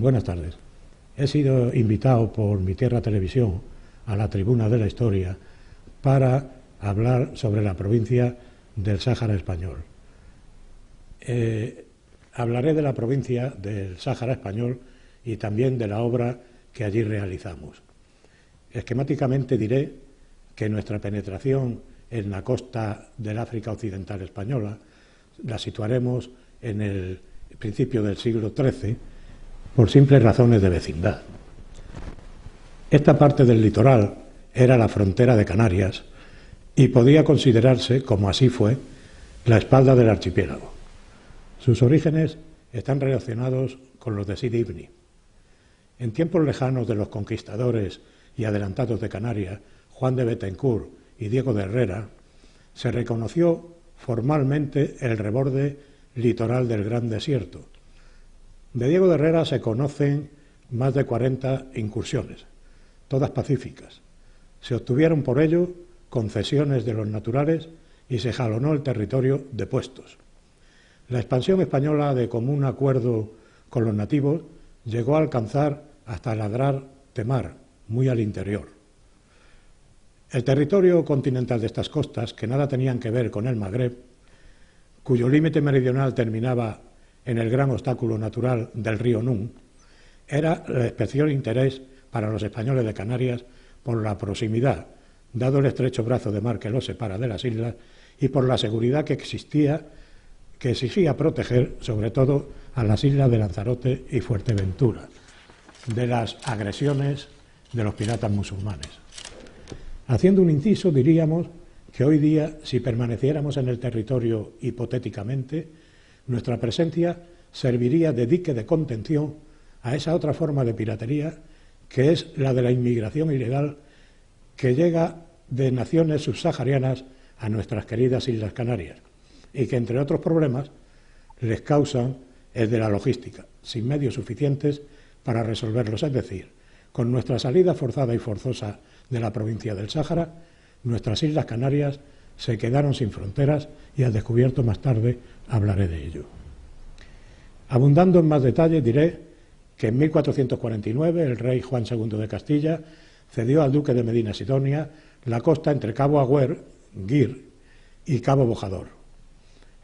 Buenas tardes. He sido invitado por Mi Tierra Televisión a la Tribuna de la Historia para hablar sobre la provincia del Sáhara Español. Hablaré de la provincia del Sáhara Español y también de la obra que allí realizamos. Esquemáticamente diré que nuestra penetración en la costa del África Occidental Española la situaremos en el principio del siglo XIII por simples razones de vecindad. Esta parte del litoral era la frontera de Canarias y podía considerarse, como así fue, la espalda del archipiélago. Sus orígenes están relacionados con los de Sidi Ibni. En tiempos lejanos de los conquistadores y adelantados de Canarias, Juan de Bethencourt y Diego de Herrera, se reconoció formalmente el reborde litoral del Gran Desierto. De Diego de Herrera se conocen más de 40 incursiones, todas pacíficas. Se obtuvieron por ello concesiones de los naturales y se jalonó el territorio de puestos. La expansión española, de común acuerdo con los nativos, llegó a alcanzar hasta ladrar Temar, muy al interior. El territorio continental de estas costas, que nada tenían que ver con el Magreb, cuyo límite meridional terminaba en el gran obstáculo natural del río Nun, era de especial interés para los españoles de Canarias por la proximidad, dado el estrecho brazo de mar que los separa de las islas, y por la seguridad que exigía proteger, sobre todo, a las islas de Lanzarote y Fuerteventura, de las agresiones de los piratas musulmanes. Haciendo un inciso, diríamos que hoy día, si permaneciéramos en el territorio hipotéticamente, nuestra presencia serviría de dique de contención a esa otra forma de piratería que es la de la inmigración ilegal que llega de naciones subsaharianas a nuestras queridas Islas Canarias y que, entre otros problemas, les causan el de la logística, sin medios suficientes para resolverlos. Es decir, con nuestra salida forzada y forzosa de la provincia del Sáhara, nuestras Islas Canarias se quedaron sin fronteras y al descubierto más tarde hablaré de ello. Abundando en más detalles, diré que en 1449 el rey Juan II de Castilla cedió al duque de Medina Sidonia la costa entre Cabo Agüer, Guir, y Cabo Bojador.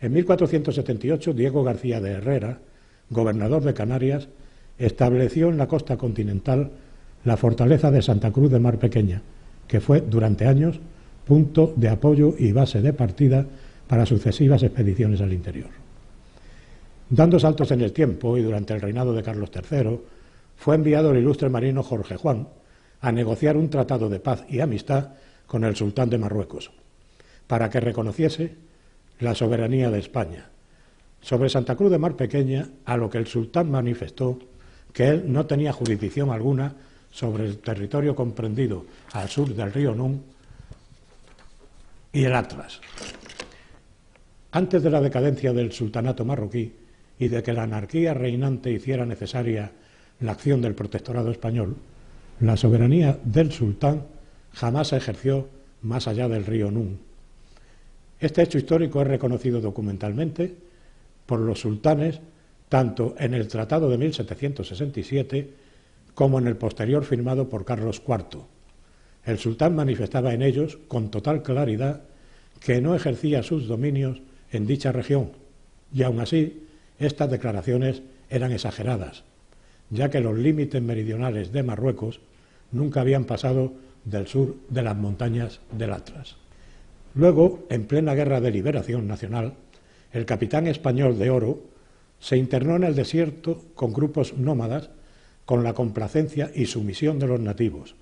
En 1478 Diego García de Herrera, gobernador de Canarias, estableció en la costa continental la fortaleza de Santa Cruz de Mar Pequeña, que fue durante años punto de apoyo y base de partida para sucesivas expediciones al interior. Dando saltos en el tiempo y durante el reinado de Carlos III, fue enviado el ilustre marino Jorge Juan a negociar un tratado de paz y amistad con el sultán de Marruecos, para que reconociese la soberanía de España sobre Santa Cruz de Mar Pequeña, a lo que el sultán manifestó que él no tenía jurisdicción alguna sobre el territorio comprendido al sur del río Nun y el Atlas. Antes de la decadencia del sultanato marroquí y de que la anarquía reinante hiciera necesaria la acción del protectorado español, la soberanía del sultán jamás se ejerció más allá del río Nun. Este hecho histórico es reconocido documentalmente por los sultanes tanto en el Tratado de 1767 como en el posterior firmado por Carlos IV. El sultán manifestaba en ellos con total claridad que no ejercía sus dominios en dicha región, y aun así estas declaraciones eran exageradas, ya que los límites meridionales de Marruecos nunca habían pasado del sur de las montañas del Atlas. Luego, en plena guerra de liberación nacional, el capitán español de Oro se internó en el desierto con grupos nómadas con la complacencia y sumisión de los nativos.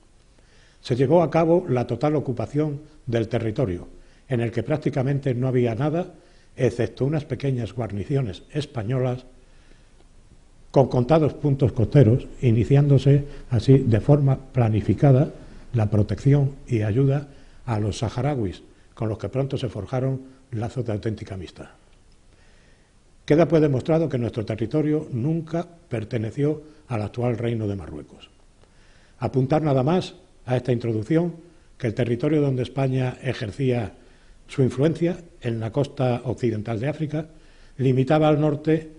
Se llevó a cabo la total ocupación del territorio, en el que prácticamente no había nada, excepto unas pequeñas guarniciones españolas con contados puntos costeros, iniciándose así de forma planificada la protección y ayuda a los saharauis, con los que pronto se forjaron lazos de auténtica amistad. Queda pues demostrado que nuestro territorio nunca perteneció al actual Reino de Marruecos. Apuntar nada más a esta introducción que el territorio donde España ejercía su influencia, en la costa occidental de África, limitaba al norte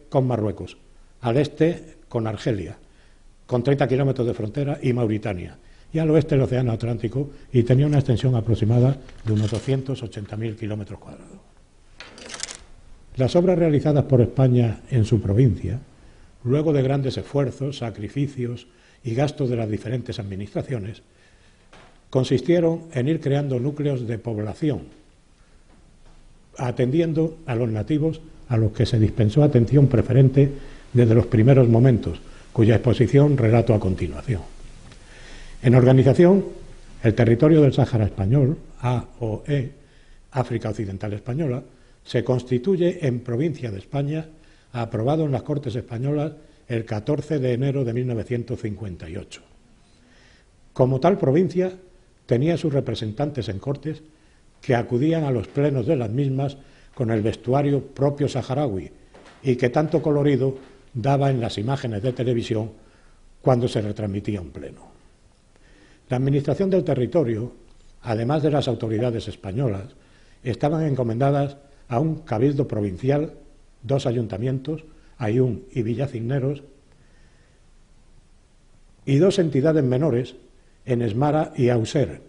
con Marruecos, al este con Argelia, con 30 kilómetros de frontera, y Mauritania, y al oeste el Océano Atlántico, y tenía una extensión aproximada de unos 280.000 kilómetros cuadrados. Las obras realizadas por España en su provincia, luego de grandes esfuerzos, sacrificios y gastos de las diferentes administraciones, consistieron en ir creando núcleos de población, atendiendo a los nativos a los que se dispensó atención preferente desde los primeros momentos, cuya exposición relato a continuación. En organización, el territorio del Sáhara Español, AOE, África Occidental Española, se constituye en provincia de España, aprobado en las Cortes Españolas el 14 de enero de 1958. Como tal provincia, tenía sus representantes en Cortes que acudían a los plenos de las mismas con el vestuario propio saharaui y que tanto colorido daba en las imágenes de televisión cuando se retransmitía un pleno. La administración del territorio, además de las autoridades españolas, estaban encomendadas a un cabildo provincial, 2 ayuntamientos, Ayun y Villacisneros, y 2 entidades menores, en Esmara y Auser,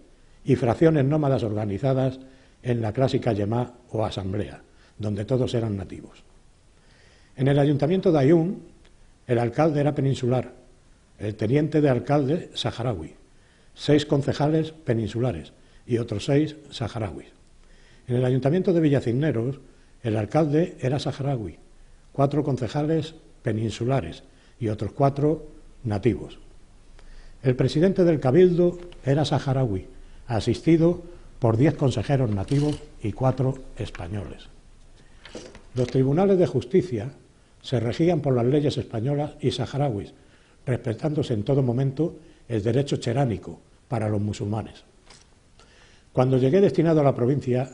y fracciones nómadas organizadas en la clásica Yemá o asamblea, donde todos eran nativos. En el ayuntamiento de Ayun, el alcalde era peninsular, el teniente de alcalde saharaui, 6 concejales peninsulares y otros 6 saharauis. En el ayuntamiento de Villacisneros, el alcalde era saharaui, 4 concejales peninsulares y otros 4 nativos. El presidente del cabildo era saharaui, asistido por 10 consejeros nativos y 4 españoles. Los tribunales de justicia se regían por las leyes españolas y saharauis, respetándose en todo momento el derecho cheránico para los musulmanes. Cuando llegué destinado a la provincia,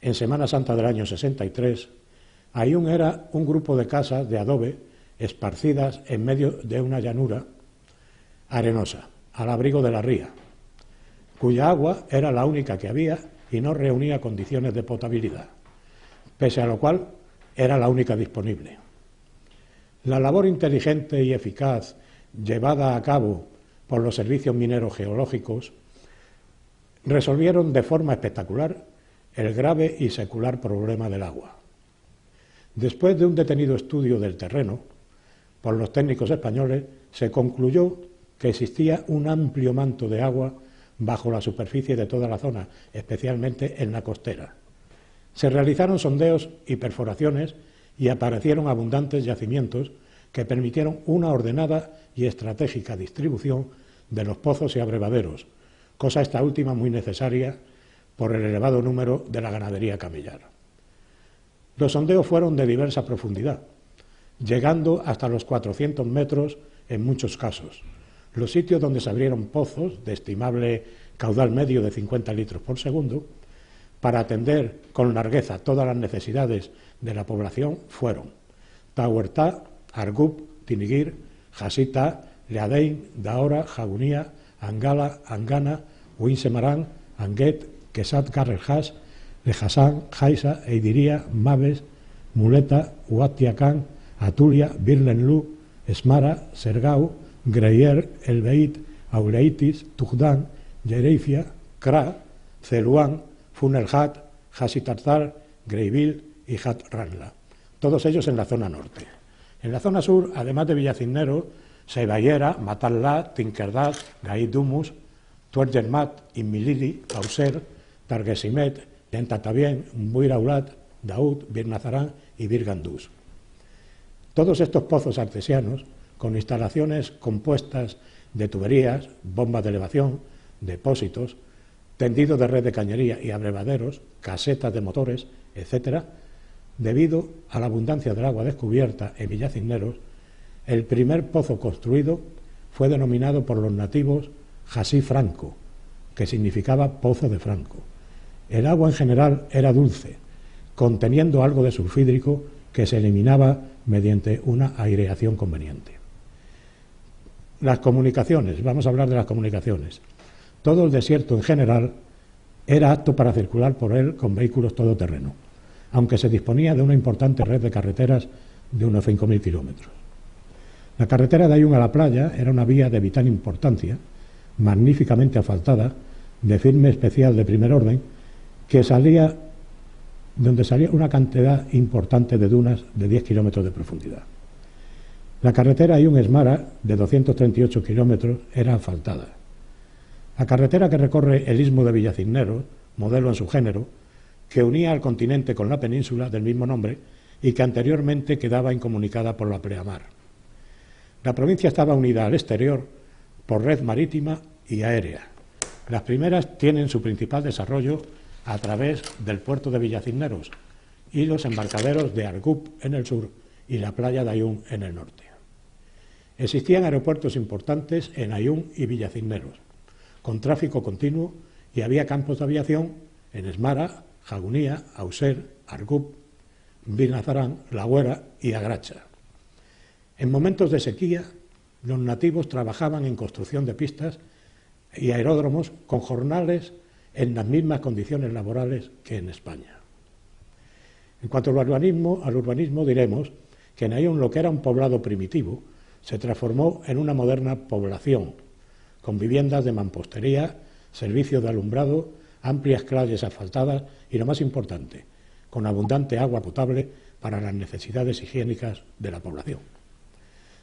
en Semana Santa del año 63, Ayun era un grupo de casas de adobe esparcidas en medio de una llanura arenosa, al abrigo de la ría, cuya agua era la única que había y no reunía condiciones de potabilidad, pese a lo cual era la única disponible. La labor inteligente y eficaz llevada a cabo por los servicios mineros geológicos resolvieron de forma espectacular el grave y secular problema del agua. Después de un detenido estudio del terreno por los técnicos españoles, se concluyó que existía un amplio manto de agua bajo la superficie de toda la zona, especialmente en la costera. Se realizaron sondeos y perforaciones y aparecieron abundantes yacimientos que permitieron una ordenada y estratégica distribución de los pozos y abrevaderos, cosa esta última muy necesaria por el elevado número de la ganadería camellar. Los sondeos fueron de diversa profundidad, llegando hasta los 400 metros en muchos casos. Los sitios donde se abrieron pozos de estimable caudal medio de 50 litros por segundo, para atender con largueza todas las necesidades de la población, fueron Tahuertá, Argup, Tiniguir, Jasita, Leadein, Daora, Jagunía, Angala, Angana, Uinsemarán, Anguet, Quesat Garreljas, Lejasán, Jaisa, Eidiría, Maves, Muleta, Huatiacán, Atulia, Birlenlú, Esmara, Sergau, Greyer, El Beit, Auleitis, Tugdán, Yereifia, Kra, Celuán, Funelhat, Hasitartar, Greivil y Hat Ranla, todos ellos en la zona norte. En la zona sur, además de Villacisneros, Seiballera, Matallá, Tinkerdat, Gaidumus, Tuergermat, Inmilili, Auser, Targesimet, Tentatabien, Buiraulat, Daud, Birnazarán y Birgandús. Todos estos pozos artesianos, con instalaciones compuestas de tuberías, bombas de elevación, depósitos, tendidos de red de cañería y abrevaderos, casetas de motores, etc., debido a la abundancia del agua descubierta en Villacisneros, el primer pozo construido fue denominado por los nativos Jasí Franco, que significaba pozo de Franco. El agua en general era dulce, conteniendo algo de sulfídrico que se eliminaba mediante una aireación conveniente. Las comunicaciones, vamos a hablar de las comunicaciones. Todo el desierto en general era apto para circular por él con vehículos todoterreno, aunque se disponía de una importante red de carreteras de unos 5.000 kilómetros. La carretera de Ayun a la playa era una vía de vital importancia, magníficamente asfaltada, de firme especial de primer orden, donde salía una cantidad importante de dunas de 10 kilómetros de profundidad. La carretera Ayun-Esmara, de 238 kilómetros, era asfaltada. La carretera que recorre el istmo de Villacisneros, modelo en su género, que unía al continente con la península del mismo nombre y que anteriormente quedaba incomunicada por la pleamar. La provincia estaba unida al exterior por red marítima y aérea. Las primeras tienen su principal desarrollo a través del puerto de Villacisneros y los embarcaderos de Argup en el sur y la playa de Ayun en el norte. Existían aeropuertos importantes en Ayun y Villacisneros, con tráfico continuo, y había campos de aviación en Esmara, Jagunía, Auser, Argup, Vinazarán, La Güera y Agracha. En momentos de sequía, los nativos trabajaban en construcción de pistas y aeródromos con jornales en las mismas condiciones laborales que en España. En cuanto al urbanismo diremos que en Ayun, lo que era un poblado primitivo, se transformó en una moderna población, con viviendas de mampostería, servicios de alumbrado, amplias calles asfaltadas y, lo más importante, con abundante agua potable para las necesidades higiénicas de la población.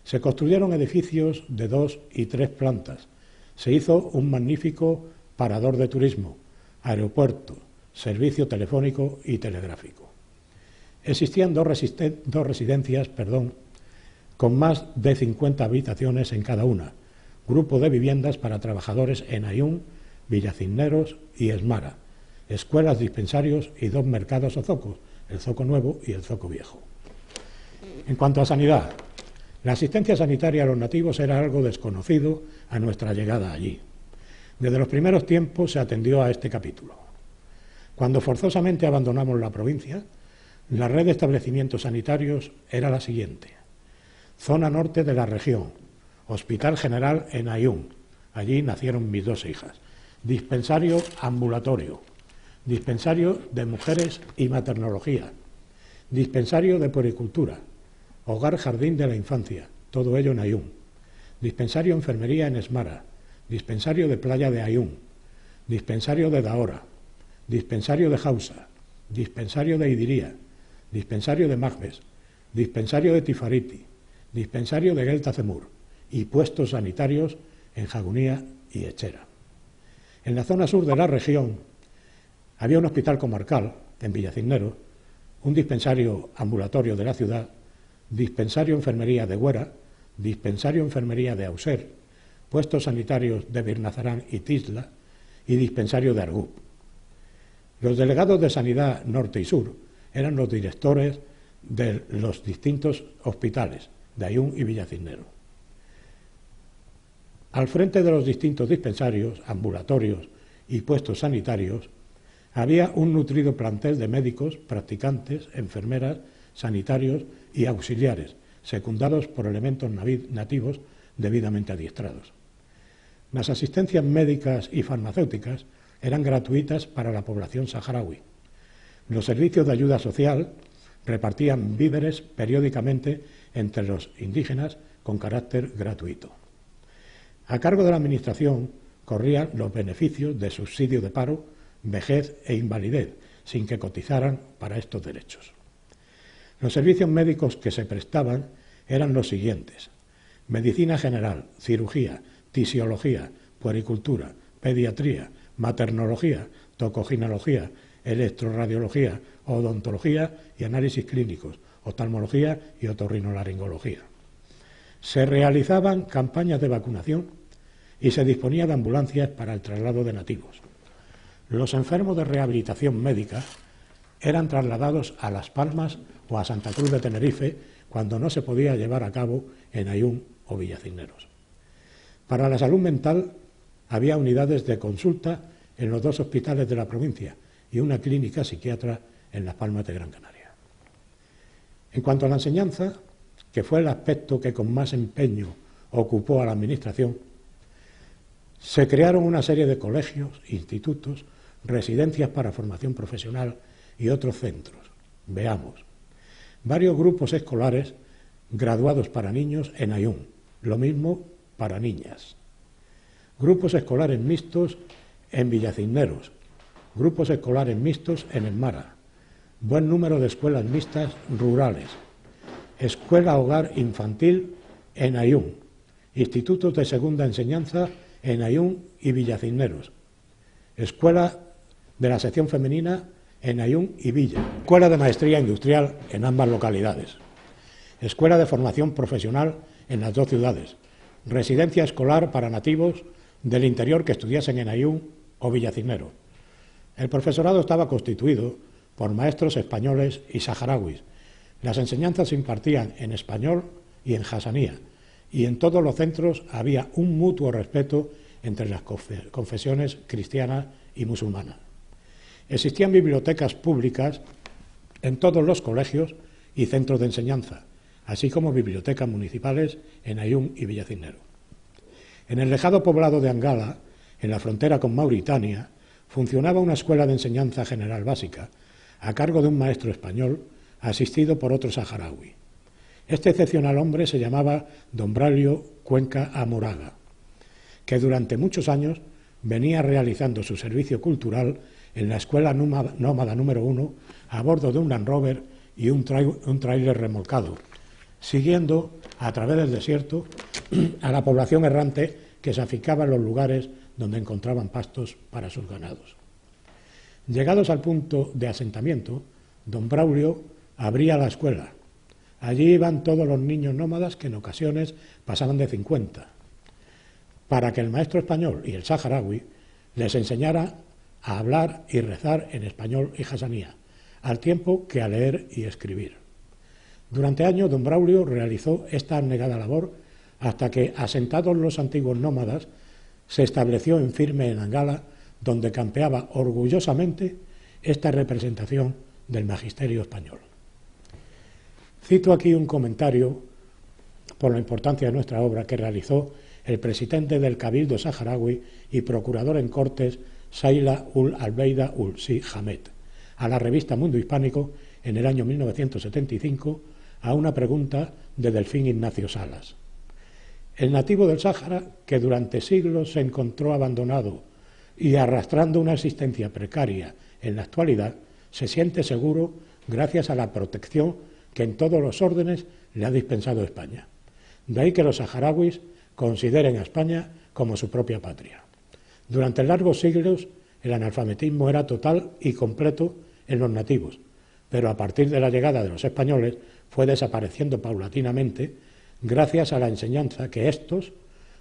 Se construyeron edificios de 2 y 3 plantas, se hizo un magnífico parador de turismo, aeropuerto, servicio telefónico y telegráfico. Existían dos residencias con más de 50 habitaciones en cada una, grupo de viviendas para trabajadores en Ayun, Villacisneros y Esmara, escuelas, dispensarios y 2 mercados o zocos, el Zoco Nuevo y el Zoco Viejo. En cuanto a sanidad, la asistencia sanitaria a los nativos era algo desconocido a nuestra llegada allí. Desde los primeros tiempos se atendió a este capítulo. Cuando forzosamente abandonamos la provincia, la red de establecimientos sanitarios era la siguiente: zona norte de la región, Hospital General en Ayun, allí nacieron mis 2 hijas, dispensario ambulatorio, dispensario de mujeres y maternología, dispensario de puericultura, hogar jardín de la infancia, todo ello en Ayun, dispensario enfermería en Esmara, dispensario de playa de Ayun, dispensario de Dahora, dispensario de Jausa, dispensario de Idiría, dispensario de Magbes, dispensario de Tifariti, dispensario de Guelta Cemur y puestos sanitarios en Jagunía y Echera. En la zona sur de la región había un hospital comarcal en Villacisneros, un dispensario ambulatorio de la ciudad, dispensario enfermería de Güera, dispensario enfermería de Auser, puestos sanitarios de Birnazarán y Tisla y dispensario de Argup. Los delegados de Sanidad Norte y Sur eran los directores de los distintos hospitales de Ayun y Villacisneros. Al frente de los distintos dispensarios, ambulatorios y puestos sanitarios había un nutrido plantel de médicos, practicantes, enfermeras, sanitarios y auxiliares, secundados por elementos nativos debidamente adiestrados. Las asistencias médicas y farmacéuticas eran gratuitas para la población saharaui. Los servicios de ayuda social repartían víveres periódicamente entre los indígenas con carácter gratuito. A cargo de la Administración corrían los beneficios de subsidio de paro, vejez e invalidez, sin que cotizaran para estos derechos. Los servicios médicos que se prestaban eran los siguientes: medicina general, cirugía, tisiología, puericultura, pediatría, maternología, tocogineología, electroradiología, odontología y análisis clínicos, oftalmología y otorrinolaringología. Se realizaban campañas de vacunación y se disponía de ambulancias para el traslado de nativos. Los enfermos de rehabilitación médica eran trasladados a Las Palmas o a Santa Cruz de Tenerife cuando no se podía llevar a cabo en Ayun o Villacisneros. Para la salud mental había unidades de consulta en los 2 hospitales de la provincia y una clínica psiquiatra en Las Palmas de Gran Canaria. En cuanto a la enseñanza, que fue el aspecto que con más empeño ocupó a la Administración, se crearon una serie de colegios, institutos, residencias para formación profesional y otros centros. Veamos. Varios grupos escolares graduados para niños en Ayun, lo mismo para niñas. Grupos escolares mixtos en Villacisneros, grupos escolares mixtos en El Mara, buen número de escuelas mixtas rurales, escuela hogar infantil en Ayun, institutos de segunda enseñanza en Ayun y Villacisneros, escuela de la sección femenina en Ayun y Villa, escuela de maestría industrial en ambas localidades, escuela de formación profesional en las dos ciudades, residencia escolar para nativos del interior que estudiasen en Ayun o Villacisneros. El profesorado estaba constituido por maestros españoles y saharauis. Las enseñanzas se impartían en español y en hasanía, y en todos los centros había un mutuo respeto entre las confesiones cristiana y musulmana. Existían bibliotecas públicas en todos los colegios y centros de enseñanza, así como bibliotecas municipales en Ayun y Villacisneros. En el lejano poblado de Angala, en la frontera con Mauritania, funcionaba una escuela de enseñanza general básica, a cargo de un maestro español, asistido por otro saharaui. Este excepcional hombre se llamaba don Braulio Cuenca Amoraga, que durante muchos años venía realizando su servicio cultural en la escuela nómada número 1 a bordo de un Land Rover y un tráiler remolcado, siguiendo a través del desierto a la población errante que se afincaba en los lugares donde encontraban pastos para sus ganados. Llegados al punto de asentamiento, don Braulio abría la escuela. Allí iban todos los niños nómadas, que en ocasiones pasaban de 50, para que el maestro español y el saharaui les enseñara a hablar y rezar en español y hasanía, al tiempo que a leer y escribir. Durante años, don Braulio realizó esta abnegada labor hasta que, asentados los antiguos nómadas, se estableció en firme en Angala, donde campeaba orgullosamente esta representación del magisterio español. Cito aquí un comentario por la importancia de nuestra obra que realizó el presidente del Cabildo saharaui y procurador en Cortes, Saila ul Albeida ul Si Hamed, a la revista Mundo Hispánico en el año 1975 a una pregunta de Delfín Ignacio Salas. El nativo del Sáhara, que durante siglos se encontró abandonado y arrastrando una existencia precaria en la actualidad, se siente seguro gracias a la protección que en todos los órdenes le ha dispensado España. De ahí que los saharauis consideren a España como su propia patria. Durante largos siglos el analfabetismo era total y completo en los nativos, pero a partir de la llegada de los españoles fue desapareciendo paulatinamente gracias a la enseñanza que estos,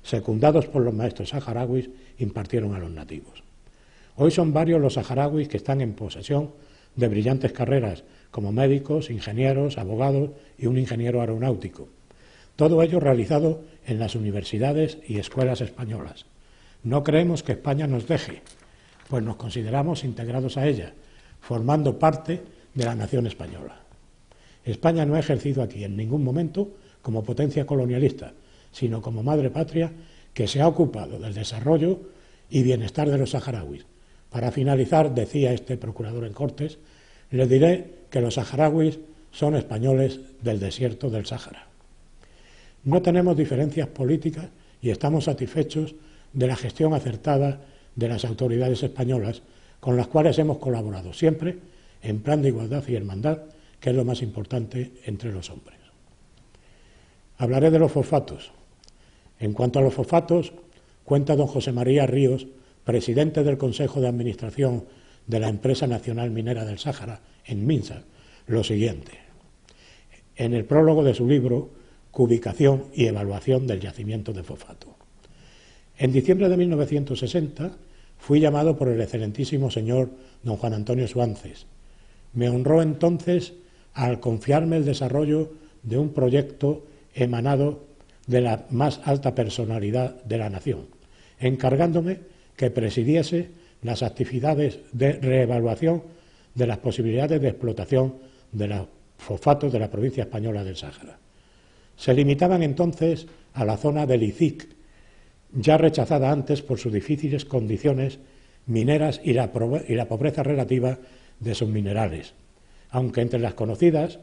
secundados por los maestros saharauis, impartieron a los nativos. Hoy son varios los saharauis que están en posesión de brillantes carreras como médicos, ingenieros, abogados y un ingeniero aeronáutico. Todo ello realizado en las universidades y escuelas españolas. No creemos que España nos deje, pues nos consideramos integrados a ella, formando parte de la nación española. España no ha ejercido aquí en ningún momento como potencia colonialista, sino como madre patria que se ha ocupado del desarrollo y bienestar de los saharauis. Para finalizar, decía este procurador en Cortes, le diré que los saharauis son españoles del desierto del Sáhara. No tenemos diferencias políticas y estamos satisfechos de la gestión acertada de las autoridades españolas, con las cuales hemos colaborado siempre en plan de igualdad y hermandad, que es lo más importante entre los hombres. Hablaré de los fosfatos. En cuanto a los fosfatos, cuenta don José María Ríos, presidente del Consejo de Administración de la Empresa Nacional Minera del Sáhara, en Minsa, lo siguiente. En el prólogo de su libro, Cubicación y evaluación del yacimiento de fosfato. En diciembre de 1960 fui llamado por el excelentísimo señor don Juan Antonio Suances. Me honró entonces al confiarme el desarrollo de un proyecto emanado de la más alta personalidad de la nación, encargándome que presidiese las actividades de reevaluación de las posibilidades de explotación de los fosfatos de la provincia española del Sáhara. Se limitaban entonces a la zona del ICIC, ya rechazada antes por sus difíciles condiciones mineras y la pobreza relativa de sus minerales, aunque entre las conocidas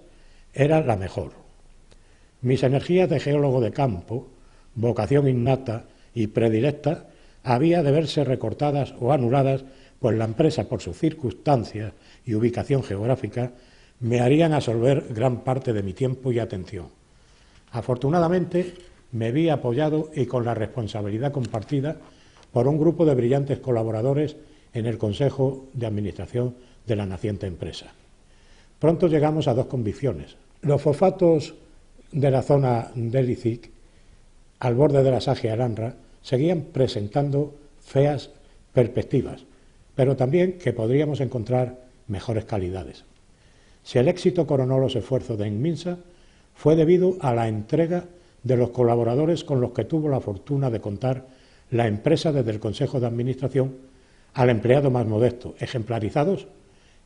era la mejor. Mis energías de geólogo de campo, vocación innata y predilecta, había de verse recortadas o anuladas, pues la empresa, por sus circunstancias y ubicación geográfica, me harían absorber gran parte de mi tiempo y atención. Afortunadamente, me vi apoyado y con la responsabilidad compartida por un grupo de brillantes colaboradores en el Consejo de Administración de la naciente empresa. Pronto llegamos a dos convicciones. Los fosfatos de la zona del ICIC, al borde de la Saja Aranra, seguían presentando feas perspectivas, pero también que podríamos encontrar mejores calidades. Si el éxito coronó los esfuerzos de Inminsa, fue debido a la entrega de los colaboradores con los que tuvo la fortuna de contar la empresa desde el Consejo de Administración al empleado más modesto, ejemplarizados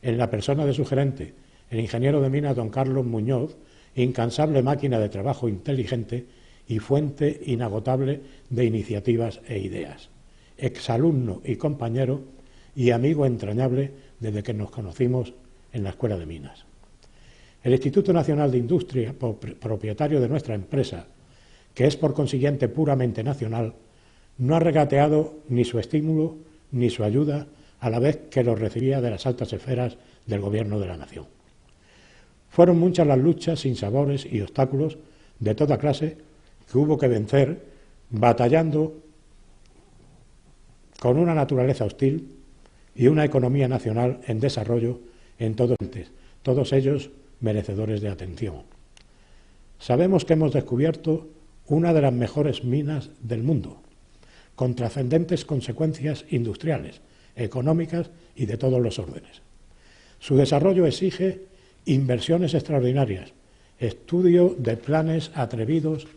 en la persona de su gerente, el ingeniero de minas don Carlos Muñoz, incansable máquina de trabajo inteligente y fuente inagotable de iniciativas e ideas, exalumno y compañero y amigo entrañable desde que nos conocimos en la Escuela de Minas. El Instituto Nacional de Industria, propietario de nuestra empresa, que es por consiguiente puramente nacional, no ha regateado ni su estímulo ni su ayuda a la vez que los recibía de las altas esferas del Gobierno de la Nación. Fueron muchas las luchas, sinsabores y obstáculos de toda clase que hubo que vencer batallando con una naturaleza hostil y una economía nacional en desarrollo en todos ellos merecedores de atención. Sabemos que hemos descubierto una de las mejores minas del mundo, con trascendentes consecuencias industriales, económicas y de todos los órdenes. Su desarrollo exige inversiones extraordinarias, estudio de planes atrevidos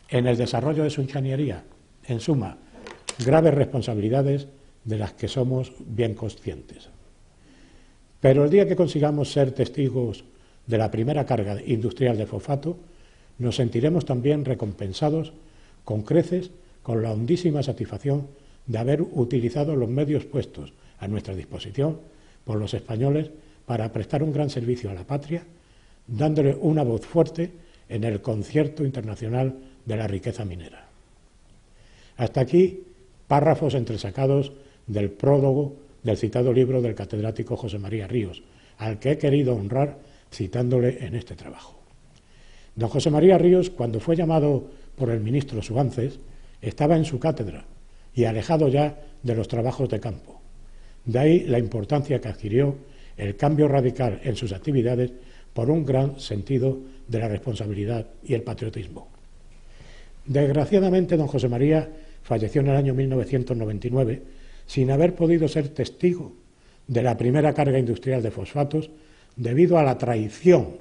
en el desarrollo de su ingeniería, en suma, graves responsabilidades de las que somos bien conscientes. Pero el día que consigamos ser testigos de la primera carga industrial de fosfato, nos sentiremos también recompensados con creces con la hondísima satisfacción de haber utilizado los medios puestos a nuestra disposición por los españoles para prestar un gran servicio a la patria, dándole una voz fuerte en el concierto internacional de la riqueza minera. Hasta aquí, párrafos entresacados del prólogo del citado libro del catedrático José María Ríos, al que he querido honrar citándole en este trabajo. Don José María Ríos, cuando fue llamado por el ministro Suances, estaba en su cátedra y alejado ya de los trabajos de campo. De ahí la importancia que adquirió el cambio radical en sus actividades por un gran sentido de la responsabilidad y el patriotismo. Desgraciadamente, don José María falleció en el año 1999 sin haber podido ser testigo de la primera carga industrial de fosfatos debido a la traición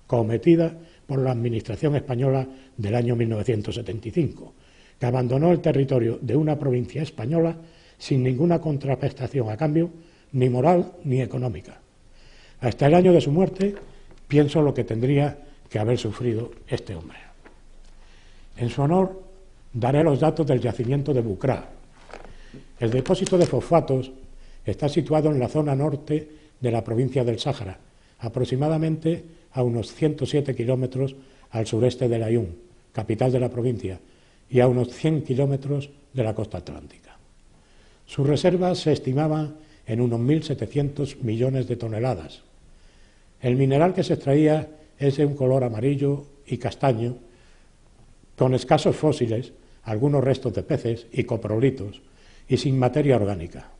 cometida por la Administración española del año 1975, que abandonó el territorio de una provincia española sin ninguna contraprestación a cambio, ni moral ni económica. Hasta el año de su muerte pienso lo que tendría que haber sufrido este hombre. En su honor daré los datos del yacimiento de Bucrá. El depósito de fosfatos está situado en la zona norte de la provincia del Sáhara, aproximadamente a unos 107 kilómetros al sureste de Layún, capital de la provincia, y a unos 100 kilómetros de la costa atlántica. Sus reservas se estimaban en unos 1.700 millones de toneladas. El mineral que se extraía es de un color amarillo y castaño, con escasos fósiles, algunos restos de peces y coprolitos, y sin materia orgánica,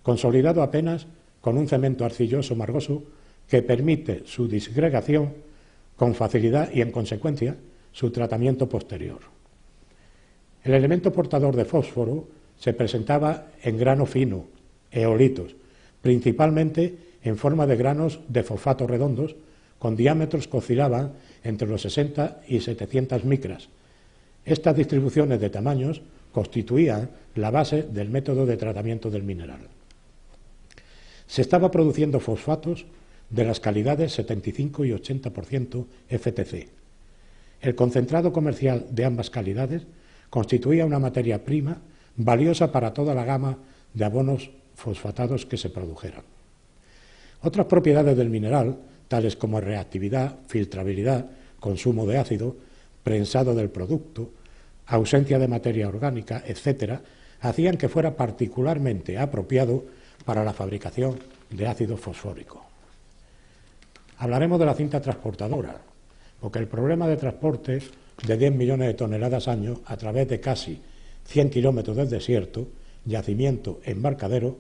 consolidado apenas con un cemento arcilloso margoso que permite su disgregación con facilidad y, en consecuencia, su tratamiento posterior. El elemento portador de fósforo se presentaba en grano fino, eolitos, principalmente en forma de granos de fosfato redondos, con diámetros que oscilaban entre los 60 y 700 micras. Estas distribuciones de tamaños constituían la base del método de tratamiento del mineral. Se estaba produciendo fosfatos de las calidades 75 y 80% FTC. El concentrado comercial de ambas calidades constituía una materia prima valiosa para toda la gama de abonos fosfatados que se produjeran. Otras propiedades del mineral, tales como reactividad, filtrabilidad, consumo de ácido, prensado del producto, ausencia de materia orgánica, etcétera, hacían que fuera particularmente apropiado para la fabricación de ácido fosfórico. Hablaremos de la cinta transportadora, porque el problema de transporte de 10 millones de toneladas año a través de casi 100 kilómetros del desierto, yacimiento, embarcadero,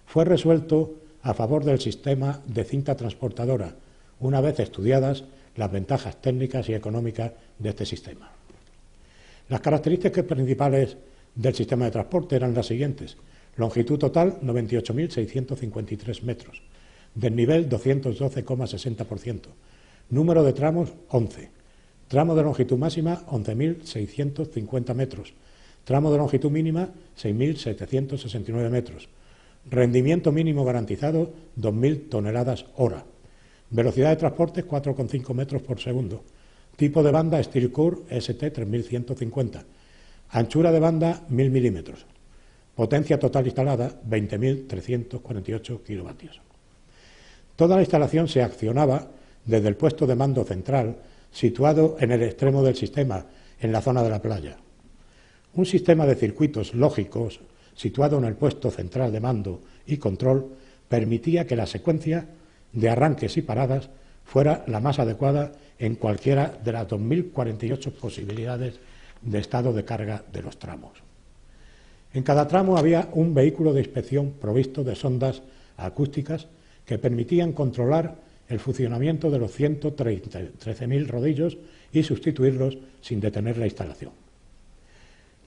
fue resuelto a favor del sistema de cinta transportadora, una vez estudiadas las ventajas técnicas y económicas de este sistema. Las características principales del sistema de transporte eran las siguientes: longitud total 98.653 metros, desnivel 212,60%, número de tramos 11, tramo de longitud máxima 11.650 metros, tramo de longitud mínima 6.769 metros, rendimiento mínimo garantizado 2.000 toneladas hora, velocidad de transporte 4,5 metros por segundo, tipo de banda Steel Core ST 3150, anchura de banda 1000 milímetros, potencia total instalada 20.348 kilovatios. Toda la instalación se accionaba desde el puesto de mando central, situado en el extremo del sistema, en la zona de la playa. Un sistema de circuitos lógicos, situado en el puesto central de mando y control, permitía que la secuencia de arranques y paradas fuera la más adecuada en cualquiera de las 2.048 posibilidades de estado de carga de los tramos. En cada tramo había un vehículo de inspección provisto de sondas acústicas que permitían controlar el funcionamiento de los 113.000 rodillos y sustituirlos sin detener la instalación.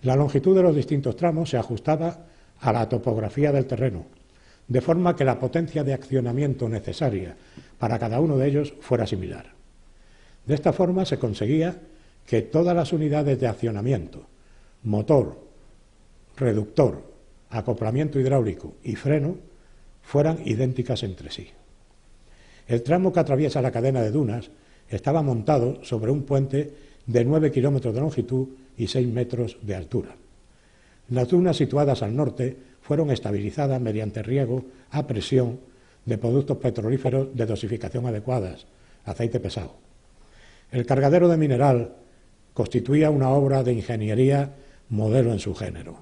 La longitud de los distintos tramos se ajustaba a la topografía del terreno, de forma que la potencia de accionamiento necesaria para cada uno de ellos fuera similar. De esta forma se conseguía que todas las unidades de accionamiento, motor, reductor, acoplamiento hidráulico y freno, fueran idénticas entre sí. El tramo que atraviesa la cadena de dunas estaba montado sobre un puente de 9 kilómetros de longitud y 6 metros de altura. Las dunas situadas al norte fueron estabilizadas mediante riego a presión de productos petrolíferos de dosificación adecuadas, aceite pesado. El cargadero de mineral constituía una obra de ingeniería modelo en su género,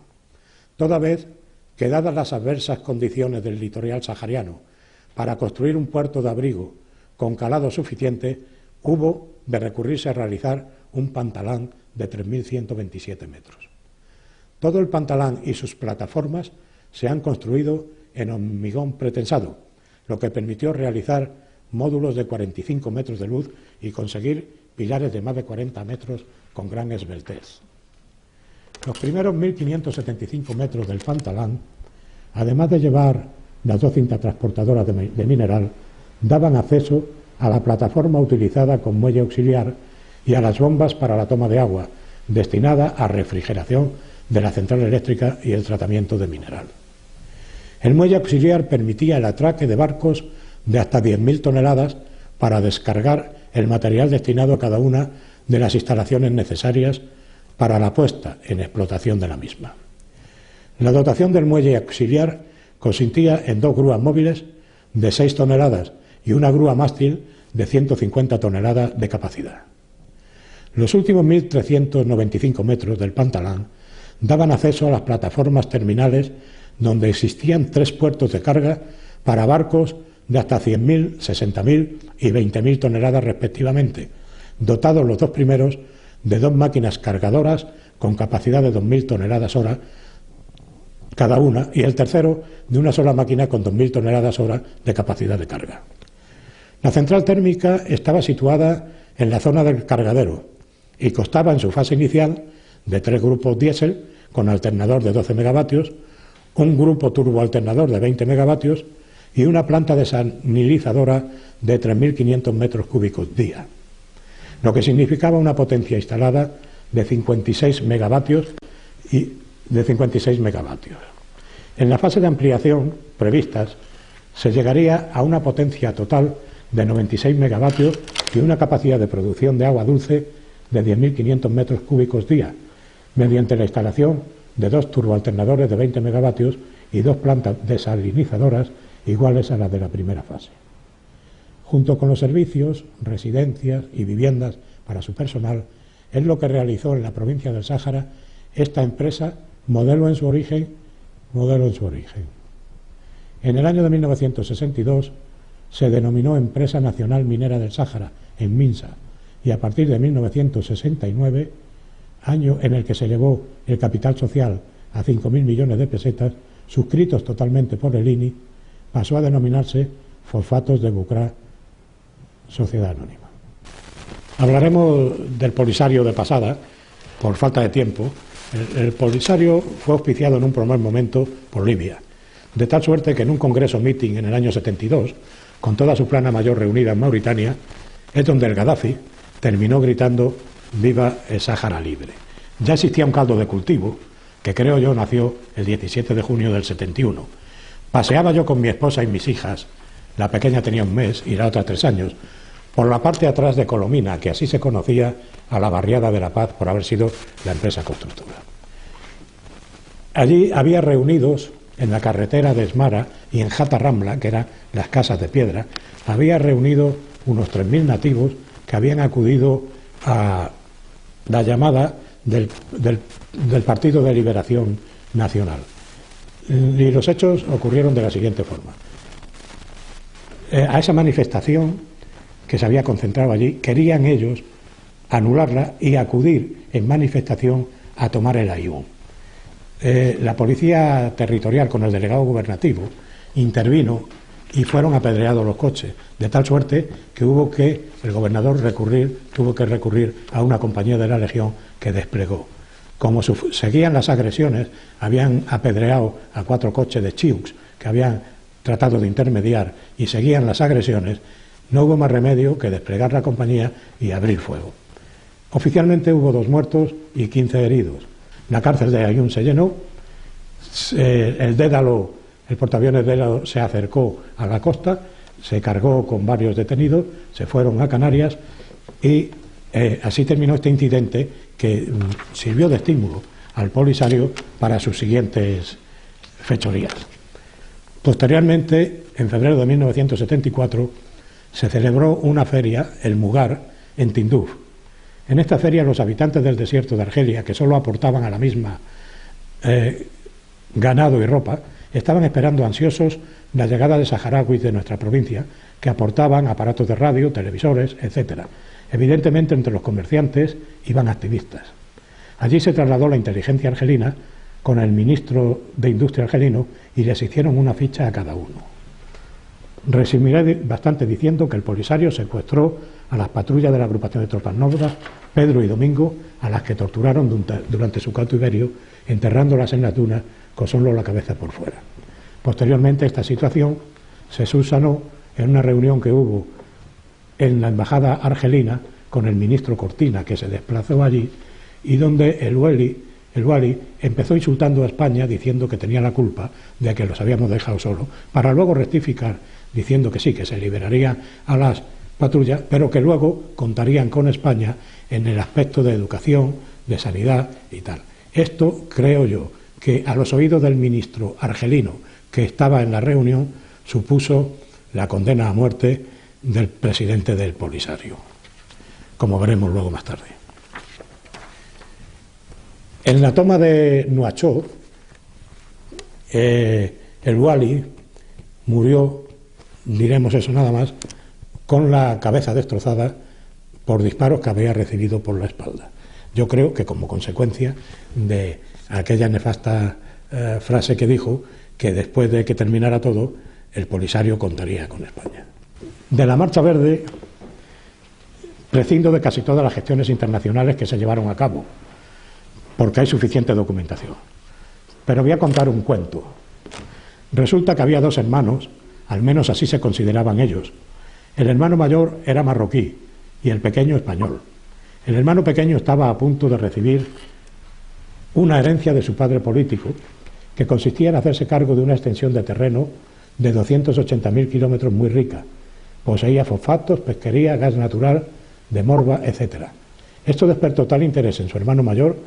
toda vez que, dadas las adversas condiciones del litoral sahariano, para construir un puerto de abrigo con calado suficiente, hubo de recurrirse a realizar un pantalán de 3.127 metros. Todo el pantalán y sus plataformas se han construido en hormigón pretensado, lo que permitió realizar módulos de 45 metros de luz y conseguir pilares de más de 40 metros con gran esbeltez. Los primeros 1.575 metros del pantalán, además de llevar las dos cintas transportadoras de mineral, daban acceso a la plataforma utilizada con muelle auxiliar y a las bombas para la toma de agua, destinada a refrigeración de la central eléctrica y el tratamiento de mineral. El muelle auxiliar permitía el atraque de barcos de hasta 10.000 toneladas para descargar el material destinado a cada una de las instalaciones necesarias para la puesta en explotación de la misma. La dotación del muelle auxiliar consistía en dos grúas móviles de 6 toneladas y una grúa mástil de 150 toneladas de capacidad. Los últimos 1.395 metros del pantalán daban acceso a las plataformas terminales, donde existían 3 puertos de carga para barcos de hasta 100.000, 60.000 y 20.000 toneladas respectivamente, dotados los dos primeros de 2 máquinas cargadoras con capacidad de 2.000 toneladas hora cada una, y el tercero de una sola máquina con 2.000 toneladas hora de capacidad de carga. La central térmica estaba situada en la zona del cargadero y constaba en su fase inicial de 3 grupos diésel con alternador de 12 megavatios, un grupo turboalternador de 20 megavatios y una planta desalinizadora de 3.500 metros cúbicos día, lo que significaba una potencia instalada de 56 megavatios y de 56 megavatios. En la fase de ampliación previstas se llegaría a una potencia total de 96 megavatios y una capacidad de producción de agua dulce de 10.500 metros cúbicos día, mediante la instalación de 2 turboalternadores de 20 megavatios y 2 plantas desalinizadoras iguales a las de la primera fase. Junto con los servicios, residencias y viviendas para su personal, es lo que realizó en la provincia del Sáhara esta empresa, modelo en su origen. En el año de 1962 se denominó Empresa Nacional Minera del Sáhara, en Minsa, y a partir de 1969, año en el que se elevó el capital social a 5.000 millones de pesetas, suscritos totalmente por el INI, pasó a denominarse Fosfatos de Bucrá, Sociedad Anónima. Hablaremos del Polisario de pasada, por falta de tiempo. El Polisario fue auspiciado en un primer momento por Libia, de tal suerte que en un congreso meeting en el año 72, con toda su plana mayor reunida en Mauritania, es donde el Gaddafi terminó gritando «Viva el Sáhara libre». Ya existía un caldo de cultivo, que creo yo nació el 17 de junio del 71. Paseaba yo con mi esposa y mis hijas, la pequeña tenía 1 mes y la otra 3 años, por la parte de atrás de Colomina, que así se conocía a la barriada de La Paz por haber sido la empresa constructora. Allí había reunidos en la carretera de Esmara y en Jata Rambla, que eran las casas de piedra, había reunido unos 3.000 nativos que habían acudido a la llamada del Partido de Liberación Nacional. Y los hechos ocurrieron de la siguiente forma. A esa manifestación que se había concentrado allí, querían ellos anularla y acudir en manifestación a tomar el Aaiún. La policía territorial con el delegado gubernativo intervino y fueron apedreados los coches, de tal suerte que el gobernador tuvo que recurrir a una compañía de la Legión que desplegó. Como seguían las agresiones, habían apedreado a 4 coches de Chiux que habían tratado de intermediar y seguían las agresiones, no hubo más remedio que desplegar la compañía y abrir fuego. Oficialmente hubo 2 muertos y 15 heridos. La cárcel de Aaiún se llenó, el portaaviones Dédalo se acercó a la costa, se cargó con varios detenidos, se fueron a Canarias y así terminó este incidente que sirvió de estímulo al Polisario para sus siguientes fechorías. Posteriormente, en febrero de 1974, se celebró una feria, el Mugar, en Tinduf. En esta feria los habitantes del desierto de Argelia, que solo aportaban a la misma ganado y ropa, estaban esperando ansiosos la llegada de saharauis de nuestra provincia, que aportaban aparatos de radio, televisores, etc. Evidentemente entre los comerciantes iban activistas. Allí se trasladó la inteligencia argelina con el ministro de Industria argelino y les hicieron una ficha a cada uno. Resumiré bastante diciendo que el Polisario secuestró a las patrullas de la agrupación de tropas Novas, Pedro y Domingo, a las que torturaron durante su cautiverio, enterrándolas en las dunas con solo la cabeza por fuera. Posteriormente, esta situación se subsanó en una reunión que hubo en la embajada argelina con el ministro Cortina, que se desplazó allí, y donde el Wali empezó insultando a España diciendo que tenía la culpa de que los habíamos dejado solos, para luego rectificar diciendo que sí, que se liberarían a las patrullas, pero que luego contarían con España en el aspecto de educación, de sanidad y tal. Esto, creo yo, que a los oídos del ministro argelino que estaba en la reunión, supuso la condena a muerte del presidente del Polisario, como veremos luego más tarde. En la toma de Nuachot, el Wali murió, diremos eso nada más, con la cabeza destrozada por disparos que había recibido por la espalda. Yo creo que como consecuencia de aquella nefasta frase que dijo, que después de que terminara todo, el Polisario contaría con España. De la Marcha Verde prescindo de casi todas las gestiones internacionales que se llevaron a cabo, porque hay suficiente documentación. Pero voy a contar un cuento. Resulta que había 2 hermanos, al menos así se consideraban ellos. El hermano mayor era marroquí y el pequeño español. El hermano pequeño estaba a punto de recibir una herencia de su padre político, que consistía en hacerse cargo de una extensión de terreno de 280.000 kilómetros muy rica. Poseía fosfatos, pesquería, gas natural, de Morva, etc. Esto despertó tal interés en su hermano mayor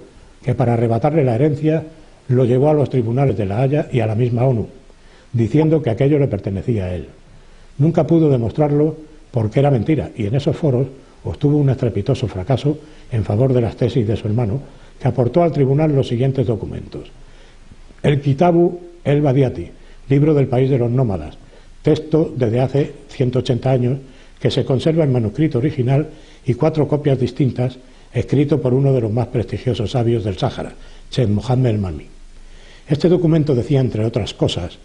que para arrebatarle la herencia lo llevó a los tribunales de La Haya y a la misma ONU, diciendo que aquello le pertenecía a él. Nunca pudo demostrarlo porque era mentira, y en esos foros obtuvo un estrepitoso fracaso en favor de las tesis de su hermano, que aportó al tribunal los siguientes documentos: el Kitabu el Badiati, libro del país de los nómadas, texto desde hace 180 años que se conserva en manuscrito original y 4 copias distintas, escrito por uno de los más prestigiosos sabios del Sáhara, Sheikh Mohammed el-Mami. Este documento decía, entre otras cosas,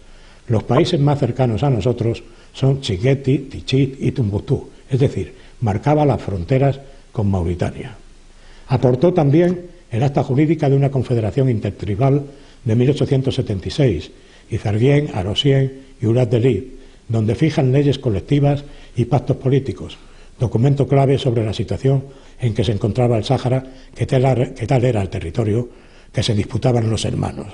los países más cercanos a nosotros son Chinguetti, Tichit y Tombuctú, es decir, marcaba las fronteras con Mauritania. Aportó también el acta jurídica de una confederación intertribal de 1876, Izarguien, Arosien y Urat Delib, donde fijan leyes colectivas y pactos políticos, documento clave sobre la situación en que se encontraba el Sáhara, que tal era el territorio que se disputaban los hermanos.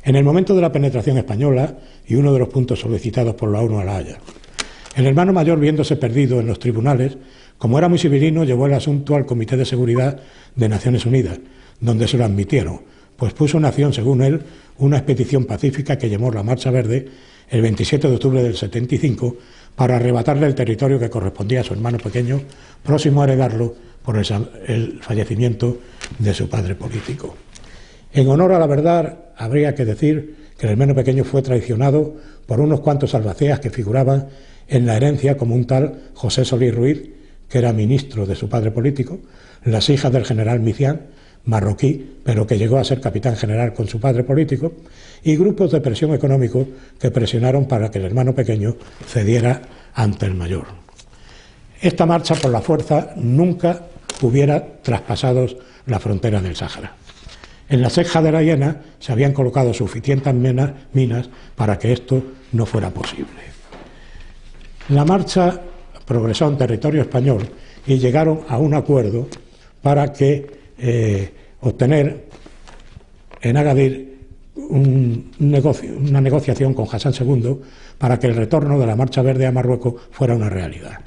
En el momento de la penetración española, y uno de los puntos solicitados por la ONU a La Haya, el hermano mayor, viéndose perdido en los tribunales, como era muy civilino, llevó el asunto al Comité de Seguridad de Naciones Unidas, donde se lo admitieron, pues puso en acción, según él, una expedición pacífica que llamó la Marcha Verde el 27 de octubre del 75 para arrebatarle el territorio que correspondía a su hermano pequeño, próximo a heredarlo por el fallecimiento de su padre político. En honor a la verdad, habría que decir que el hermano pequeño fue traicionado por unos cuantos albaceas que figuraban en la herencia, como un tal José Solís Ruiz, que era ministro de su padre político, las hijas del general Micián, marroquí, pero que llegó a ser capitán general con su padre político, y grupos de presión económico que presionaron para que el hermano pequeño cediera ante el mayor. Esta marcha por la fuerza nunca hubiera traspasado la frontera del Sáhara. En la ceja de la Hiena se habían colocado suficientes minas para que esto no fuera posible. La marcha progresó en territorio español y llegaron a un acuerdo para obtener en Agadir una negociación con Hassan II para que el retorno de la Marcha Verde a Marruecos fuera una realidad.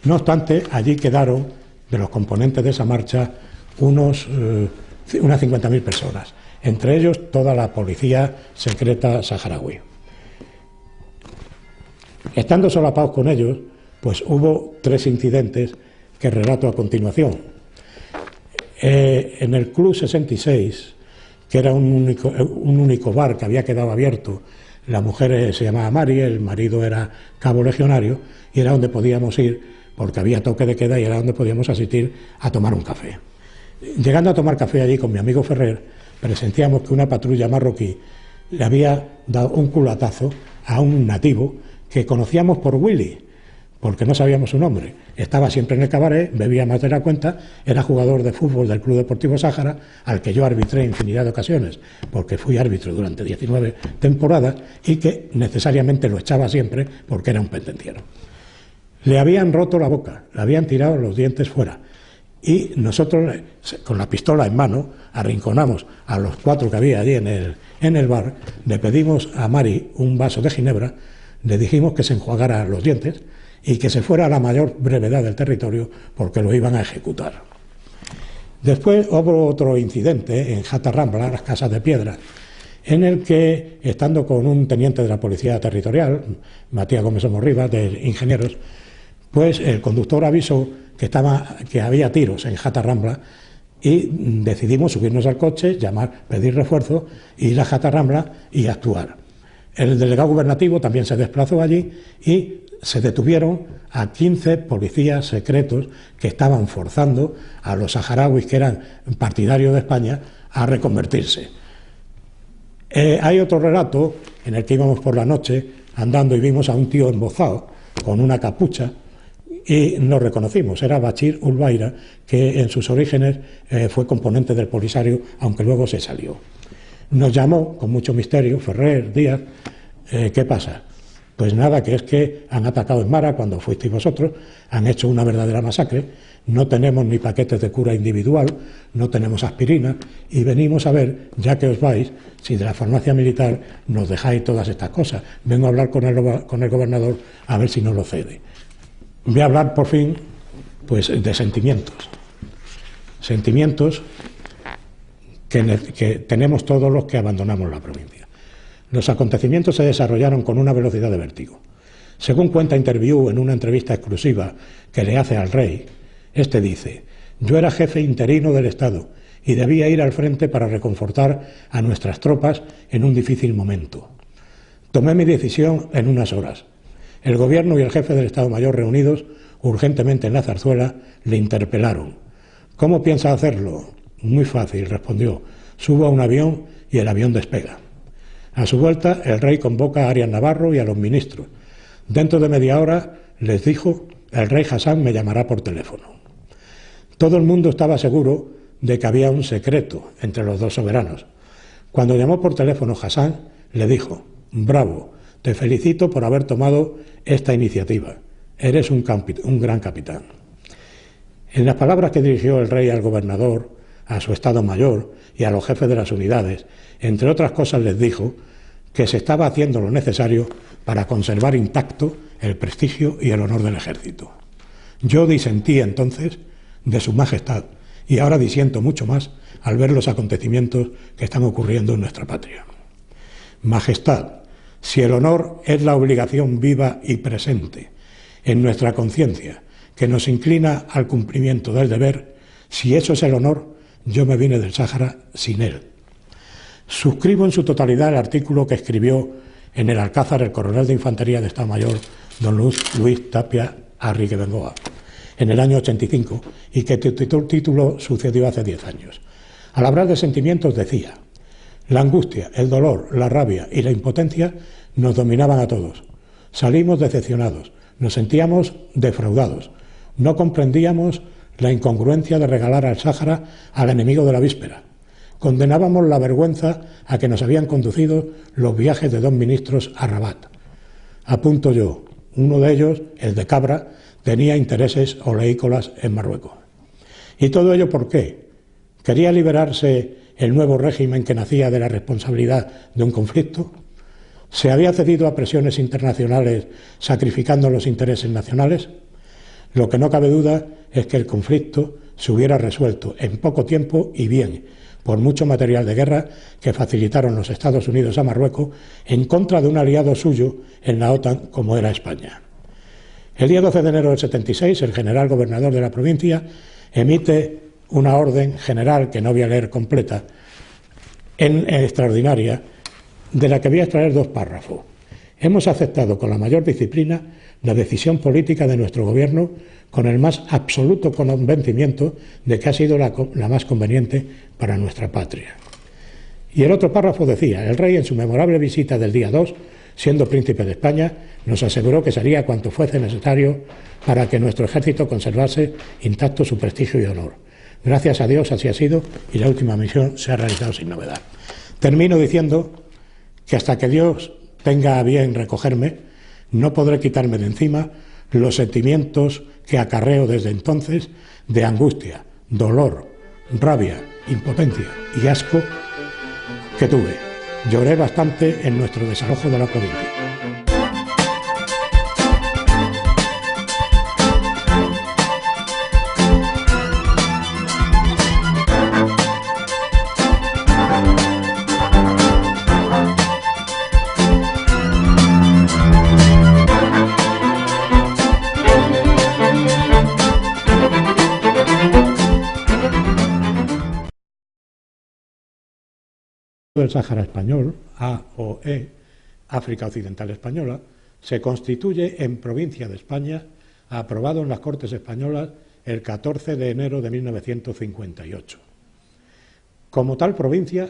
No obstante, allí quedaron, de los componentes de esa marcha, unas 50.000 personas, entre ellos toda la policía secreta saharaui. Estando solapados con ellos, pues hubo 3 incidentes que relato a continuación. En el Club 66, que era un único bar que había quedado abierto, la mujer se llamaba Mari, el marido era cabo legionario, y era donde podíamos ir, porque había toque de queda, y era donde podíamos asistir a tomar un café. Llegando a tomar café allí con mi amigo Ferrer, presenciamos que una patrulla marroquí le había dado un culatazo a un nativo que conocíamos por Willy, porque no sabíamos su nombre. Estaba siempre en el cabaret, bebía más de la cuenta, era jugador de fútbol del Club Deportivo Sáhara, al que yo arbitré infinidad de ocasiones, porque fui árbitro durante 19 temporadas, y que necesariamente lo echaba siempre porque era un pendenciero. Le habían roto la boca, le habían tirado los dientes fuera, y nosotros, con la pistola en mano, arrinconamos a los 4 que había allí en el bar, le pedimos a Mari un vaso de ginebra, le dijimos que se enjuagara los dientes y que se fuera a la mayor brevedad del territorio, porque lo iban a ejecutar. Después hubo otro incidente en Jata Rambla, las Casas de Piedra, en el que, estando con un teniente de la Policía Territorial, Matías Gómez Somorribas, de Ingenieros, pues el conductor avisó que había tiros en Jata Rambla, y decidimos subirnos al coche, pedir refuerzo, ir a Jata Rambla y actuar. El delegado gubernativo también se desplazó allí y se detuvieron a 15 policías secretos que estaban forzando a los saharauis, que eran partidarios de España, a reconvertirse. Hay otro relato en el que íbamos por la noche andando y vimos a un tío embozado con una capucha y nos reconocimos. Era Bachir Ulbaira, que en sus orígenes fue componente del Polisario, aunque luego se salió. Nos llamó con mucho misterio, Ferrer, Díaz. ¿Qué pasa? Pues nada, que es que han atacado en Mara cuando fuisteis vosotros, han hecho una verdadera masacre, no tenemos ni paquetes de cura individual, no tenemos aspirina, y venimos a ver, ya que os vais, si de la farmacia militar nos dejáis todas estas cosas. Vengo a hablar con el gobernador a ver si nos lo cede. Voy a hablar por fin, pues, de sentimientos. Sentimientos que tenemos todos los que abandonamos la provincia. Los acontecimientos se desarrollaron con una velocidad de vértigo. Según cuenta Interview en una entrevista exclusiva que le hace al rey, Este dice: yo era jefe interino del Estado y debía ir al frente para reconfortar a nuestras tropas en un difícil momento. Tomé mi decisión en unas horas. El Gobierno y el jefe del Estado Mayor, reunidos urgentemente en la Zarzuela, le interpelaron. ¿Cómo piensa hacerlo? Muy fácil, respondió. Subo a un avión y el avión despega. A su vuelta, el rey convoca a Arias Navarro y a los ministros. Dentro de media hora, les dijo, el rey Hassan me llamará por teléfono. Todo el mundo estaba seguro de que había un secreto entre los dos soberanos. Cuando llamó por teléfono Hassan, le dijo: bravo, te felicito por haber tomado esta iniciativa. Eres un gran capitán. En las palabras que dirigió el rey al gobernador, a su Estado Mayor y a los jefes de las unidades, entre otras cosas les dijo que se estaba haciendo lo necesario para conservar intacto el prestigio y el honor del ejército. Yo disentí entonces de su majestad y ahora disiento mucho más al ver los acontecimientos que están ocurriendo en nuestra patria. Majestad, si el honor es la obligación viva y presente en nuestra conciencia que nos inclina al cumplimiento del deber, si eso es el honor, yo me vine del Sáhara sin él. Suscribo en su totalidad el artículo que escribió en el Alcázar el coronel de Infantería de Estado Mayor, don Luis Tapia Arrigue Bengoa, en el año 85, y que título sucedió hace 10 años. Al hablar de sentimientos decía: la angustia, el dolor, la rabia y la impotencia nos dominaban a todos. Salimos decepcionados, nos sentíamos defraudados, no comprendíamos la incongruencia de regalar al Sáhara al enemigo de la víspera. Condenábamos la vergüenza a que nos habían conducido los viajes de 2 ministros a Rabat. Apunto yo, uno de ellos, el de Cabra, tenía intereses oleícolas en Marruecos. ¿Y todo ello por qué? ¿Quería liberarse el nuevo régimen que nacía de la responsabilidad de un conflicto? ¿Se había cedido a presiones internacionales sacrificando los intereses nacionales? Lo que no cabe duda es que el conflicto se hubiera resuelto en poco tiempo y bien, por mucho material de guerra que facilitaron los Estados Unidos a Marruecos en contra de un aliado suyo en la OTAN como era España. El día 12 de enero del 76, el general gobernador de la provincia emite una orden general, que no voy a leer completa, extraordinaria, de la que voy a extraer 2 párrafos. Hemos aceptado con la mayor disciplina la decisión política de nuestro Gobierno con el más absoluto convencimiento de que ha sido la más conveniente para nuestra patria. Y el otro párrafo decía: el rey, en su memorable visita del día 2, siendo príncipe de España, nos aseguró que se haría cuanto fuese necesario para que nuestro ejército conservase intacto su prestigio y honor. Gracias a Dios así ha sido y la última misión se ha realizado sin novedad. Termino diciendo que hasta que Dios tenga a bien recogerme, no podré quitarme de encima los sentimientos que acarreo desde entonces de angustia, dolor, rabia, impotencia y asco que tuve. Lloré bastante en nuestro desalojo de la provincia. Del Sáhara Español, AOE, África Occidental Española, se constituye en provincia de España, aprobado en las Cortes Españolas el 14 de enero de 1958. Como tal provincia,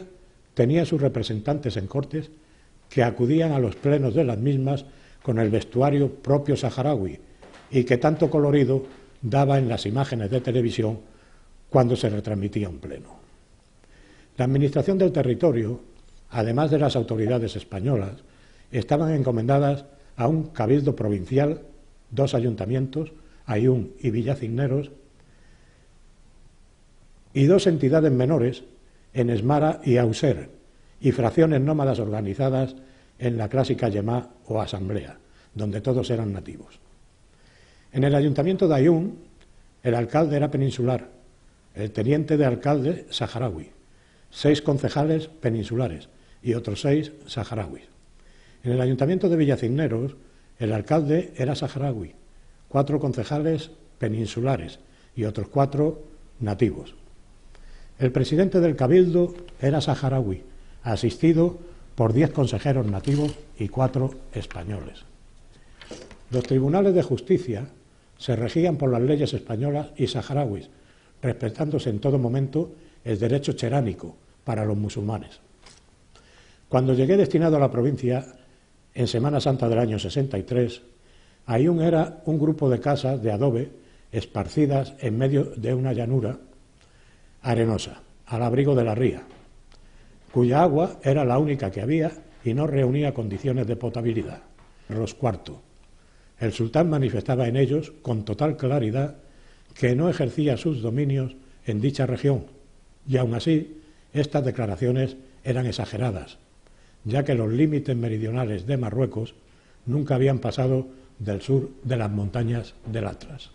tenía sus representantes en Cortes que acudían a los plenos de las mismas con el vestuario propio saharaui y que tanto colorido daba en las imágenes de televisión cuando se retransmitía un pleno. La administración del territorio, además de las autoridades españolas, estaban encomendadas a un cabildo provincial, 2 ayuntamientos, Ayun y Villacisneros, y 2 entidades menores, en Esmara y Auser, y fracciones nómadas organizadas en la clásica yemá o asamblea, donde todos eran nativos. En el ayuntamiento de Ayun, el alcalde era peninsular, el teniente de alcalde saharaui, 6 concejales peninsulares y otros 6 saharauis. En el ayuntamiento de Villacisneros, el alcalde era saharaui, 4 concejales peninsulares y otros 4 nativos. El presidente del Cabildo era saharaui, asistido por 10 consejeros nativos y 4 españoles. Los tribunales de justicia se regían por las leyes españolas y saharauis, respetándose en todo momento el derecho cheránico para los musulmanes. Cuando llegué destinado a la provincia, en Semana Santa del año 63, Ayun era un grupo de casas de adobe esparcidas en medio de una llanura arenosa, al abrigo de la ría, cuya agua era la única que había y no reunía condiciones de potabilidad. Los cuartos. El sultán manifestaba en ellos con total claridad que no ejercía sus dominios en dicha región, y aun así estas declaraciones eran exageradas, ya que los límites meridionales de Marruecos nunca habían pasado del sur de las montañas del Atlas.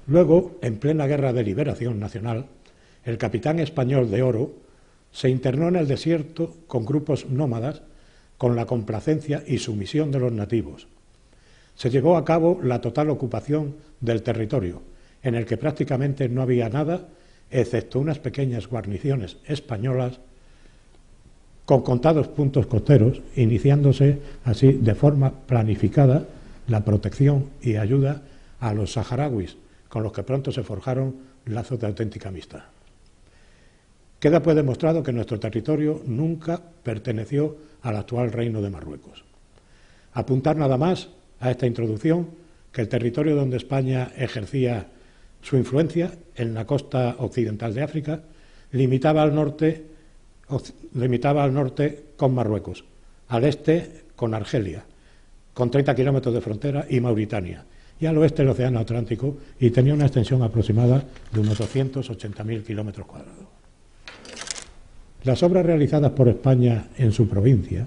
Luego, en plena guerra de liberación nacional, el capitán español de Oro se internó en el desierto con grupos nómadas con la complacencia y sumisión de los nativos. Se llevó a cabo la total ocupación del territorio, en el que prácticamente no había nada, excepto unas pequeñas guarniciones españolas con contados puntos costeros, iniciándose así de forma planificada la protección y ayuda a los saharauis, con los que pronto se forjaron lazos de auténtica amistad. Queda pues demostrado que nuestro territorio nunca perteneció al actual Reino de Marruecos. Apuntar nada más a esta introducción que el territorio donde España ejercía su influencia, en la costa occidental de África, limitaba al norte con Marruecos, al este con Argelia, con 30 kilómetros de frontera, y Mauritania, y al oeste el Océano Atlántico, y tenía una extensión aproximada de unos 280.000 kilómetros cuadrados. Las obras realizadas por España en su provincia,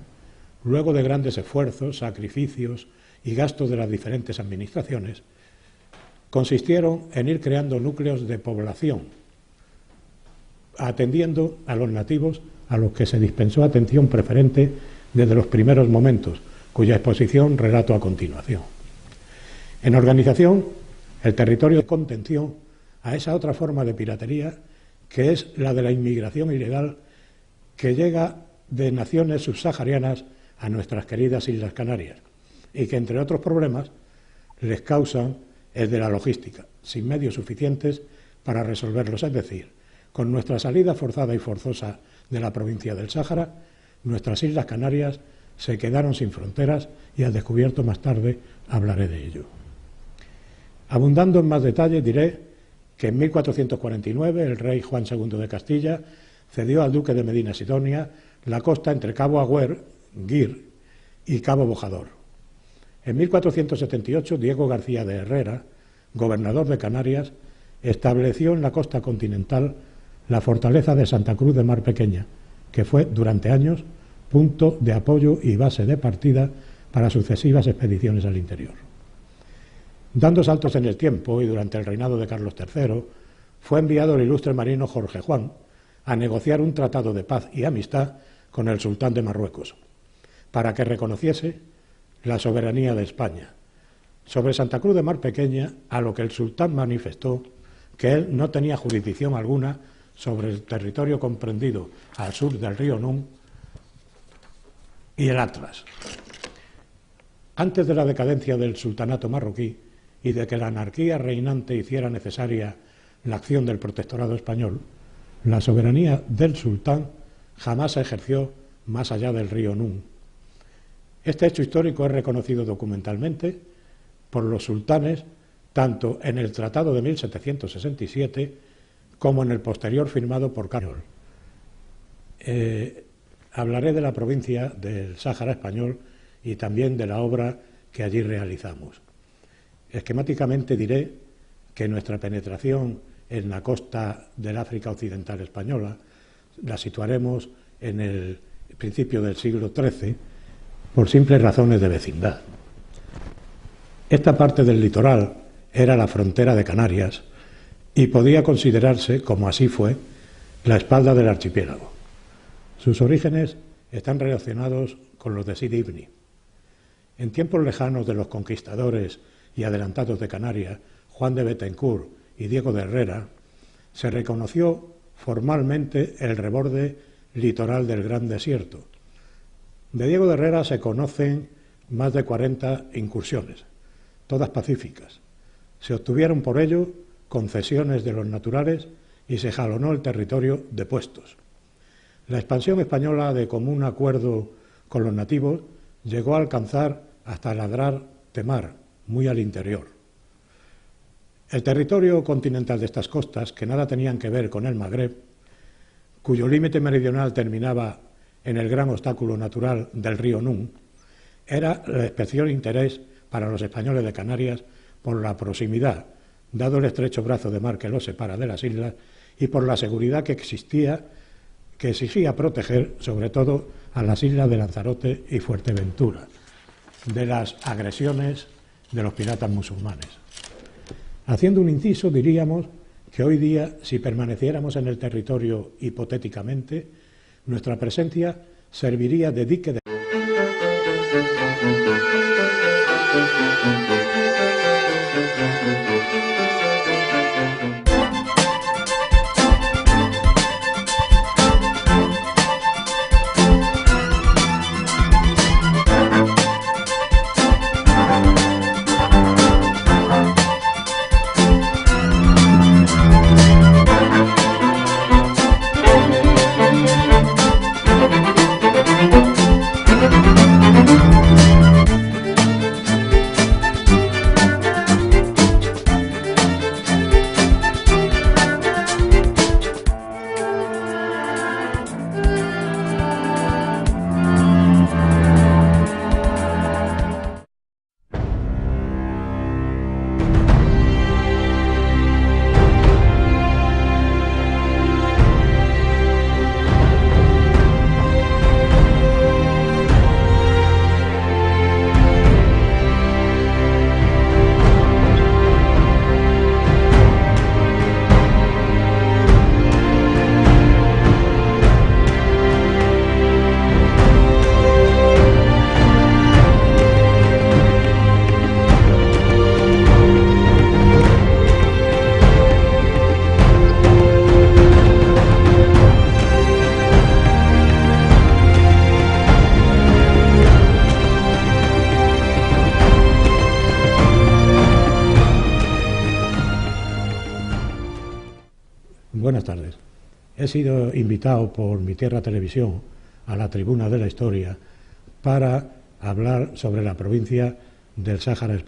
luego de grandes esfuerzos, sacrificios y gastos de las diferentes administraciones, consistieron en ir creando núcleos de población, atendiendo a los nativos a los que se dispensó atención preferente desde los primeros momentos, cuya exposición relato a continuación. En organización, el territorio de contención a esa otra forma de piratería, que es la de la inmigración ilegal que llega de naciones subsaharianas a nuestras queridas Islas Canarias, y que, entre otros problemas, les causan el de la logística, sin medios suficientes para resolverlos. Es decir, con nuestra salida forzada y forzosa de la provincia del Sáhara, nuestras Islas Canarias se quedaron sin fronteras, y al descubierto más tarde hablaré de ello. Abundando en más detalles, diré que en 1449 el rey Juan II de Castilla cedió al duque de Medina Sidonia la costa entre Cabo Agüer, Guir, y Cabo Bojador. En 1478, Diego García de Herrera, gobernador de Canarias, estableció en la costa continental la fortaleza de Santa Cruz de Mar Pequeña, que fue durante años punto de apoyo y base de partida para sucesivas expediciones al interior. Dando saltos en el tiempo y durante el reinado de Carlos III, fue enviado el ilustre marino Jorge Juan a negociar un tratado de paz y amistad con el sultán de Marruecos, para que reconociese la soberanía de España sobre Santa Cruz de Mar Pequeña, a lo que el sultán manifestó que él no tenía jurisdicción alguna sobre el territorio comprendido al sur del río Nun y el Atlas. Antes de la decadencia del sultanato marroquí y de que la anarquía reinante hiciera necesaria la acción del protectorado español, la soberanía del sultán jamás se ejerció más allá del río Nun. Este hecho histórico es reconocido documentalmente por los sultanes tanto en el Tratado de 1767 como en el posterior firmado por Carol. Hablaré de la provincia del Sáhara español y también de la obra que allí realizamos. Esquemáticamente diré que nuestra penetración en la costa del África occidental española la situaremos en el principio del siglo XIII por simples razones de vecindad. Esta parte del litoral era la frontera de Canarias y podía considerarse, como así fue, la espalda del archipiélago. Sus orígenes están relacionados con los de Sidi Ibni. En tiempos lejanos de los conquistadores y adelantados de Canarias, Juan de Bethencourt y Diego de Herrera, se reconoció formalmente el reborde litoral del Gran Desierto. De Diego de Herrera se conocen más de 40 incursiones, todas pacíficas. Se obtuvieron por ello concesiones de los naturales y se jalonó el territorio de puestos. La expansión española, de común acuerdo con los nativos, llegó a alcanzar hasta ladrar de mar, muy al interior. El territorio continental de estas costas, que nada tenían que ver con el Magreb, cuyo límite meridional terminaba en el gran obstáculo natural del río Nun, era de especial interés para los españoles de Canarias por la proximidad, dado el estrecho brazo de mar que los separa de las islas, y por la seguridad que exigía proteger, sobre todo, a las islas de Lanzarote y Fuerteventura, de las agresiones de los piratas musulmanes. Haciendo un inciso, diríamos que hoy día, si permaneciéramos en el territorio hipotéticamente, nuestra presencia serviría de dique de... Buenas tardes. He sido invitado por Mi Tierra Televisión a la Tribuna de la Historia para hablar sobre la provincia del Sáhara Español.